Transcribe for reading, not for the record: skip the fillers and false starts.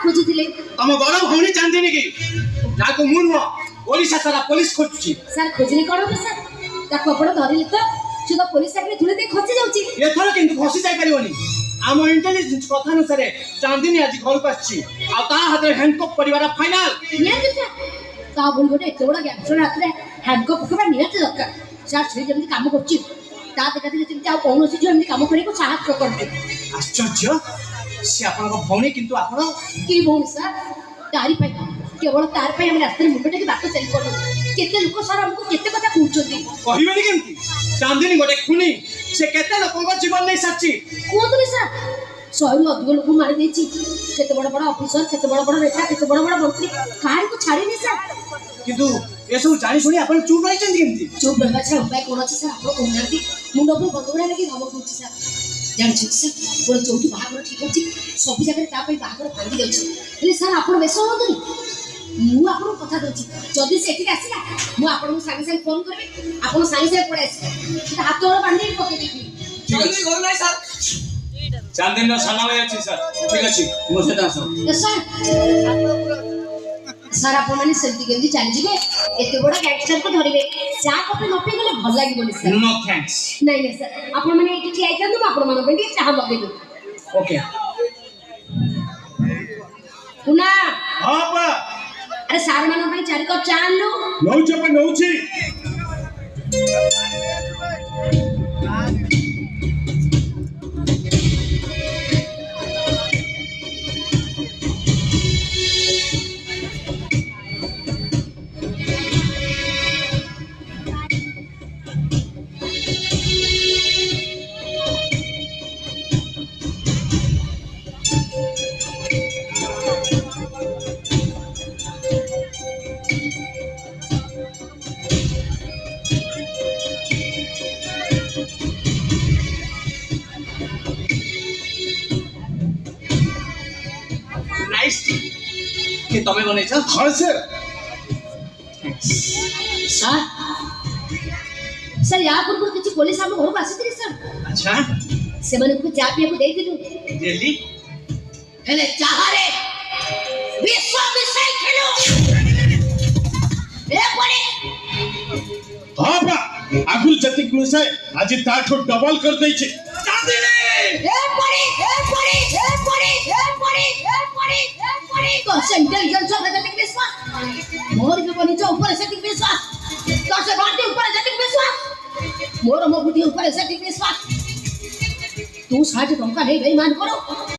खोजुथिले तम बड़ भौणी चांदिनी की जाको मु नुह ओडिशा सारा पुलिस खोजुची सर खोजले कोन हो सर ताको आपण धरिले तो से तो पुलिस आके धुले दे खसी जाउची एथर किंतु फसी जाय परिवनी आम इंटेलिजेंस कथा अनुसार चांदिनी आज घर को आछि आ ता हाथ हैंडकप परिवार फाइनल नियत सर ता बोल गोटे एते बड़ा गैंगस्टर हाथ रे हैंडकप पकड़ा नियत दरकार सर से जेमति काम करची ता देखा दिले जेमति आ कोनोसी जो एमति काम करिको साहस करते आश्चर्य से आपन भौणी किंतु आपन की भौणी सर तारी पाई केवल तार पाई हम रास्ते मुंडटे की बात चली पड़ो केते लोक सर हमको केते कथा पूछछथि कहिबेनी केमति चांदिनी गोटे खुनी से केते लोकन जीवन नै साची कोतरी सर सौरु अधिक लोक मारि देछि केते बड़ बड़ ऑफिसर केते बड़ बड़ नेता केते बड़ बड़ मंत्री काहे को छाड़ी नै सर किंतु ए सब जानि सुनी आपन चुप रहि चंदी केमति चुप रहबा छ उपाय कोन अछि सर आपन कोनर्ती मुंड पर बंदुरा लगी धमक होछि सर जान छी सर बोले चौथी बाहागर ठीक अछि सब जगह ता पे बाहागर भांगी जाउछि हेले सर आपन बेस होतनी मु आपन कथा दोछि जदी से एठी आसीला मु आपन संगे संगे फोन करबे आपन संगे संगे पड़े आसी हाथ तोड़ बांधी पके देबी जल्दी घर नै सर चांदिनी नो साना भाई अछि सर ठीक अछि मोसे दासो सर सर आप मैंने सेल्फी केमती चली जिवे एते बड़ा गैंगस्टर को धरिबे चा कपे न पी गले भल लागि बोली सर नो थैंक्स नहीं नहीं सर आप मैंने एठी ठिया आइतन तो आप मन बेंडी चाह मगे दो ओके पुना हां बा अरे सार मन भाई चार कप चा आन लो नौचे पे नौची के तमे बनै छ हां सर सर सर या पूर्व किछि पुलिस हम घर पास थी सर अच्छा से माने को चा पिया को दे दिलु दिल्ली हेले चाहा रे विश्व विषय खेलो ए पड़े हां बा आगुल जतिक मिसे आज ताठो डबल कर दै छै चांदिनी ए पड़े ए पड़े ए पड़े ए पड़े ए पड़े ए पड़े तो इंटेलिजेंस हो गया विश्वास मोर के बनी जो ऊपर से विश्वास तो से बाटे ऊपर से विश्वास मोर मो बुद्धि ऊपर से विश्वास तू साज टंका नहीं बेईमान करो